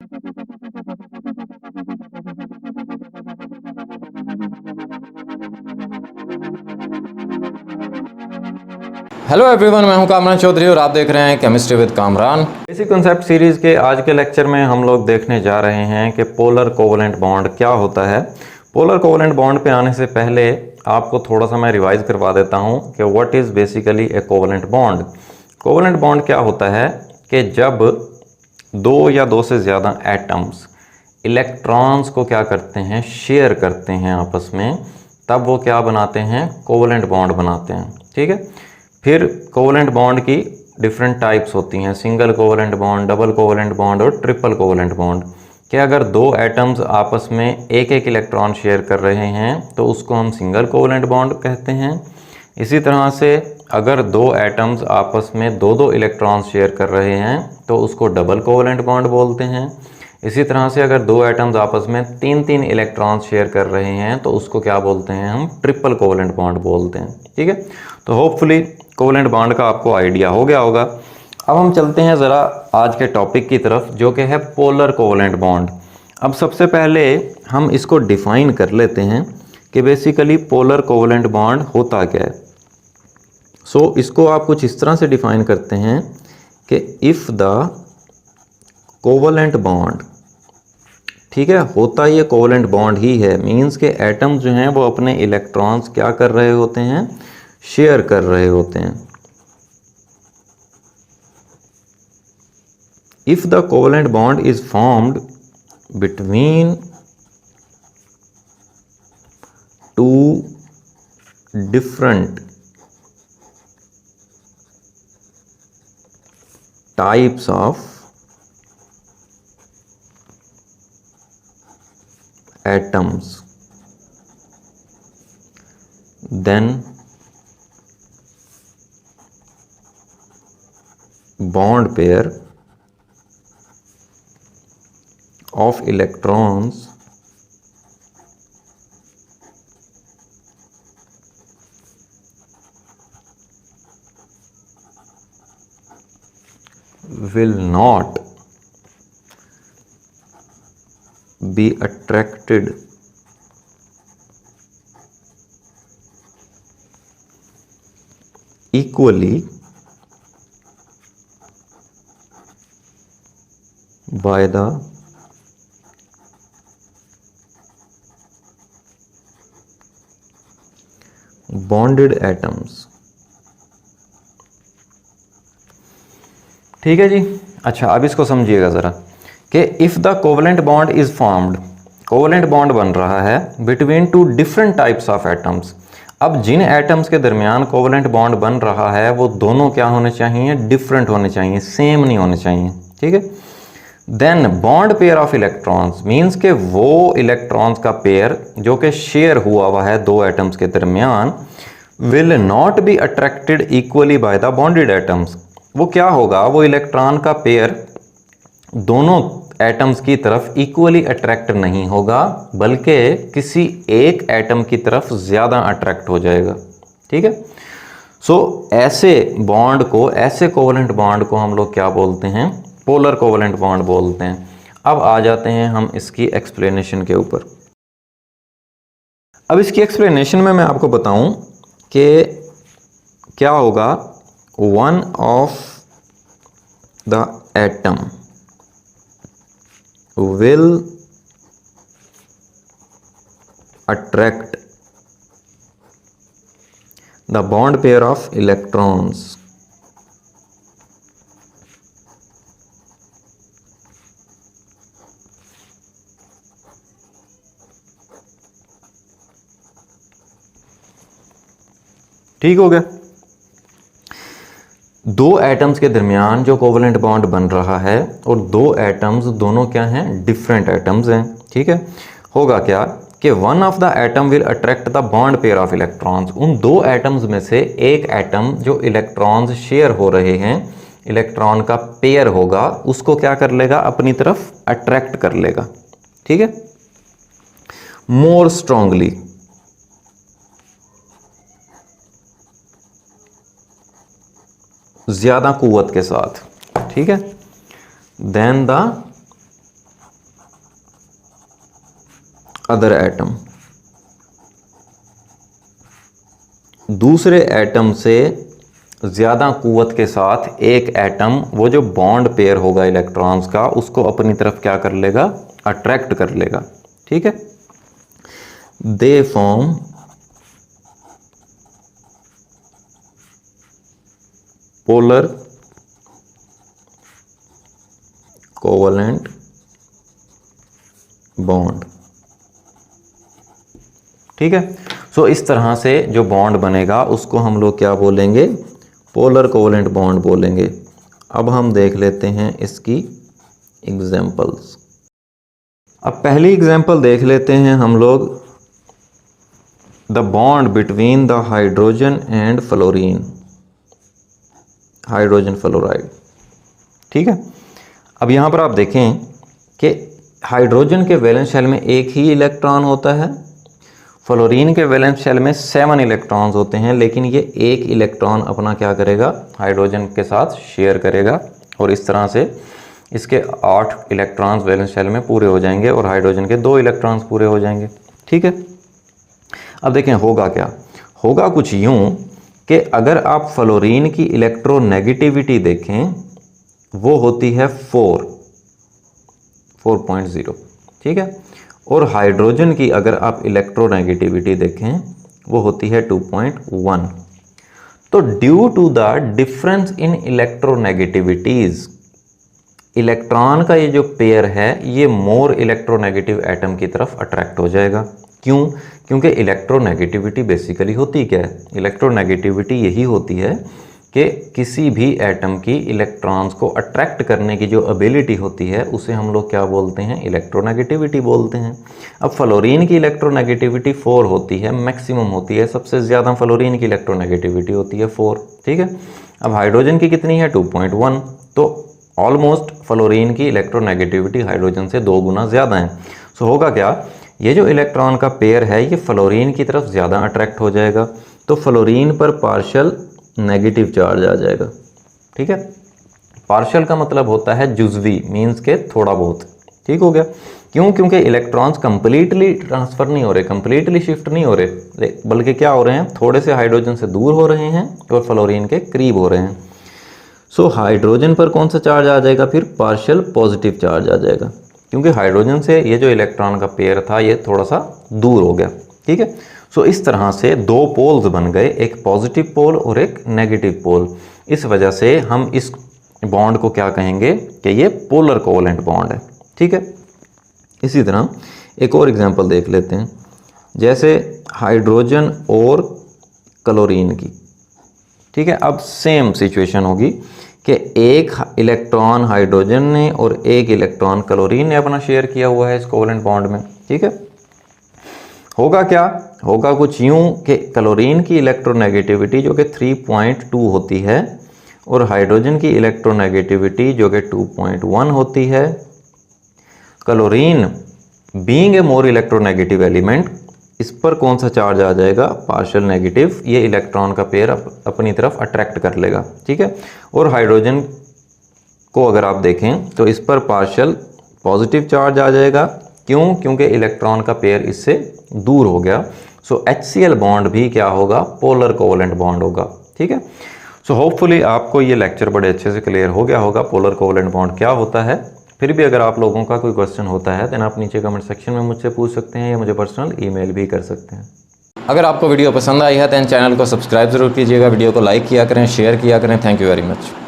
Hello everyone, मैं हूं कामरान चौधरी और आप देख रहे हैं chemistry with Kamran. Basic concept series के आज के लेक्चर में हम लोग देखने जा रहे हैं कि पोलर कोवलेंट बॉन्ड क्या होता है। पोलर कोवलेंट बॉन्ड पे आने से पहले आपको थोड़ा सा मैं रिवाइज करवा देता हूं कि what is basically A covalent bond. Covalent bond क्या होता है कि जब दो या दो से ज़्यादा एटम्स इलेक्ट्रॉन्स को क्या करते हैं, शेयर करते हैं आपस में, तब वो क्या बनाते हैं, कोवलेंट बॉन्ड बनाते हैं। ठीक है। फिर कोवलेंट बॉन्ड की डिफरेंट टाइप्स होती हैं, single covalent bond, double covalent bond और ट्रिपल कोवलेंट बॉन्ड। कि अगर दो एटम्स आपस में एक एक इलेक्ट्रॉन शेयर कर रहे हैं तो उसको हम सिंगल कोवलेंट बॉन्ड कहते हैं। इसी तरह से अगर दो एटम्स आपस में दो दो इलेक्ट्रॉन्स शेयर कर रहे हैं तो उसको डबल कोवलेंट बॉन्ड बोलते हैं। इसी तरह से अगर दो एटम्स आपस में तीन तीन इलेक्ट्रॉन्स शेयर कर रहे हैं तो उसको क्या बोलते हैं, हम ट्रिपल कोवलेंट बॉन्ड बोलते हैं। ठीक है। तो होपफुली कोवलेंट बॉन्ड का आपको आइडिया हो गया होगा। अब हम चलते हैं ज़रा आज के टॉपिक की तरफ, जो कि है पोलर कोवलेंट बॉन्ड। अब सबसे पहले हम इसको डिफ़ाइन कर लेते हैं कि बेसिकली पोलर कोवलेंट बॉन्ड होता क्या है। सो इसको आप कुछ इस तरह से डिफ़ाइन करते हैं कि इफ़ द कोवलेंट बॉन्ड, ठीक है, होता ये कोवलेंट बॉन्ड ही है, मीन्स के एटम्स जो हैं वो अपने इलेक्ट्रॉन्स क्या कर रहे होते हैं, शेयर कर रहे होते हैं। If the covalent bond is formed between two different types of atoms, then bond pair of electrons will not be attracted equally by the bonded atoms। ठीक है जी। अच्छा, अब इसको समझिएगा ज़रा कि if the covalent bond is formed, covalent bond बन रहा है between two different types of atoms. अब जिन एटम्स के दरमियान कोवलेंट बॉन्ड बन रहा है वो दोनों क्या होने चाहिए, डिफरेंट होने चाहिए, सेम नहीं होने चाहिए। ठीक है। Then bond pair of electrons, means के वो इलेक्ट्रॉन्स का पेयर जो कि शेयर हुआ है दो एटम्स के दरमियान, will not be attracted equally by the bonded atoms. वो क्या होगा, वो इलेक्ट्रॉन का पेयर दोनों एटम्स की तरफ इक्वली अट्रैक्ट नहीं होगा, बल्कि किसी एक एटम की तरफ ज़्यादा अट्रैक्ट हो जाएगा। ठीक है। सो ऐसे बॉन्ड को, ऐसे कोवलेंट बॉन्ड को हम लोग क्या बोलते हैं, पोलर कोवलेंट बॉन्ड बोलते हैं। अब आ जाते हैं हम इसकी एक्सप्लेनेशन के ऊपर। अब इसकी एक्सप्लेनेशन में मैं आपको बताऊं कि क्या होगा, one of the atom will attract the bond pair of electrons ठीक हो गया। दो एटम्स के दरमियान जो कोवलेंट बॉन्ड बन रहा है और दो एटम्स दोनों क्या हैं, डिफरेंट एटम्स हैं। ठीक है। होगा क्या कि one of the atom will attract the bond pair of electrons. उन दो एटम्स में से एक एटम जो इलेक्ट्रॉन्स शेयर हो रहे हैं, इलेक्ट्रॉन का पेयर होगा, उसको क्या कर लेगा, अपनी तरफ अट्रैक्ट कर लेगा। ठीक है। मोर स्ट्रांगली, ज़्यादा कुव्वत के साथ। ठीक है। देन द अदर एटम, दूसरे एटम से ज़्यादा कुव्वत के साथ एक एटम वो जो बॉन्ड पेयर होगा इलेक्ट्रॉन्स का उसको अपनी तरफ क्या कर लेगा, अट्रैक्ट कर लेगा। ठीक है, they form polar covalent bond. ठीक है, सो इस तरह से जो बॉन्ड बनेगा उसको हम लोग क्या बोलेंगे, पोलर कोवलेंट बॉन्ड बोलेंगे। अब हम देख लेते हैं इसकी एग्जांपल्स। अब पहली एग्जांपल देख लेते हैं हम लोग, the bond between the hydrogen and fluorine, hydrogen fluoride. ठीक है, अब यहाँ पर आप देखें कि हाइड्रोजन के वैलेंस शेल में एक ही इलेक्ट्रॉन होता है, फ्लोरीन के वैलेंस शेल में 7 इलेक्ट्रॉन्स होते हैं, लेकिन ये एक इलेक्ट्रॉन अपना क्या करेगा, हाइड्रोजन के साथ शेयर करेगा और इस तरह से इसके 8 इलेक्ट्रॉन्स वैलेंस शेल में पूरे हो जाएंगे और हाइड्रोजन के 2 इलेक्ट्रॉन्स पूरे हो जाएंगे। ठीक है, अब देखें होगा क्या, होगा कुछ यूं कि अगर आप फ्लोरीन की इलेक्ट्रोनेगेटिविटी देखें वो होती है 4.0। ठीक है, और हाइड्रोजन की अगर आप इलेक्ट्रोनेगेटिविटी देखें वो होती है 2.1। तो due to the difference in electronegativities, electron का ये जो पेयर है ये मोर इलेक्ट्रोनेगेटिव एटम की तरफ अट्रैक्ट हो जाएगा। क्यों? क्योंकि इलेक्ट्रोनेगेटिविटी बेसिकली होती क्या है, इलेक्ट्रोनेगेटिविटी यही होती है कि किसी भी एटम की इलेक्ट्रॉन्स को अट्रैक्ट करने की जो एबिलिटी होती है उसे हम लोग क्या बोलते हैं, इलेक्ट्रोनेगेटिविटी बोलते हैं। अब फ्लोरीन की इलेक्ट्रोनेगेटिविटी 4 होती है, मैक्सिमम होती है, सबसे ज़्यादा फ्लोरीन की इलेक्ट्रोनेगेटिविटी होती है 4। ठीक है, अब हाइड्रोजन की कितनी है, 2.1, तो ऑलमोस्ट फ्लोरीन की इलेक्ट्रोनेगेटिविटी हाइड्रोजन से 2 गुना ज़्यादा है। सो होगा क्या, ये जो इलेक्ट्रॉन का पेयर है ये फ्लोरीन की तरफ ज़्यादा अट्रैक्ट हो जाएगा, तो फ्लोरीन पर पार्शियल नेगेटिव चार्ज आ जाएगा। ठीक है, पार्शियल का मतलब होता है जुज़वी, मीन्स के थोड़ा बहुत। ठीक हो गया, क्यों? क्योंकि इलेक्ट्रॉन्स कंप्लीटली ट्रांसफ़र नहीं हो रहे, कंप्लीटली शिफ्ट नहीं हो रहे, बल्कि क्या हो रहे हैं, थोड़े से हाइड्रोजन से दूर हो रहे हैं और फ्लोरीन के करीब हो रहे हैं। सो हाइड्रोजन पर कौन सा चार्ज आ जाएगा, फिर पार्शियल पॉजिटिव चार्ज आ जाएगा, क्योंकि हाइड्रोजन से ये जो इलेक्ट्रॉन का पेयर था ये थोड़ा सा दूर हो गया। ठीक है, सो इस तरह से 2 पोल्स बन गए, एक पॉजिटिव पोल और एक नेगेटिव पोल। इस वजह से हम इस बॉन्ड को क्या कहेंगे कि ये पोलर कोवलेंट बॉन्ड है। ठीक है, इसी तरह एक और एग्जांपल देख लेते हैं, जैसे हाइड्रोजन और क्लोरीन की। ठीक है, अब सेम सिचुएशन होगी कि एक इलेक्ट्रॉन हाइड्रोजन ने और एक इलेक्ट्रॉन क्लोरीन ने अपना शेयर किया हुआ है इस कोवलेंट बॉन्ड में। ठीक है, होगा क्या, होगा कुछ यूं कि क्लोरीन की इलेक्ट्रोनेगेटिविटी जो कि 3.2 होती है और हाइड्रोजन की इलेक्ट्रोनेगेटिविटी जो कि 2.1 होती है। Chlorine being a more electronegative element, इस पर कौन सा चार्ज आ जाएगा, पार्शियल नेगेटिव, ये इलेक्ट्रॉन का पेयर अपनी तरफ अट्रैक्ट कर लेगा। ठीक है, और हाइड्रोजन को अगर आप देखें तो इस पर पार्शियल पॉजिटिव चार्ज आ जाएगा। क्यों? क्योंकि इलेक्ट्रॉन का पेयर इससे दूर हो गया। सो HCl बॉन्ड भी क्या होगा, पोलर कोवलेंट बॉन्ड होगा। ठीक है, सो होपफुली आपको ये लेक्चर बड़े अच्छे से क्लियर हो गया होगा पोलर कोवलेंट बॉन्ड क्या होता है। फिर भी अगर आप लोगों का कोई क्वेश्चन होता है देन आप नीचे कमेंट सेक्शन में मुझसे पूछ सकते हैं या मुझे पर्सनल ईमेल भी कर सकते हैं। अगर आपको वीडियो पसंद आई है तो चैनल को सब्सक्राइब जरूर कीजिएगा, वीडियो को लाइक किया करें, शेयर किया करें। Thank you very much.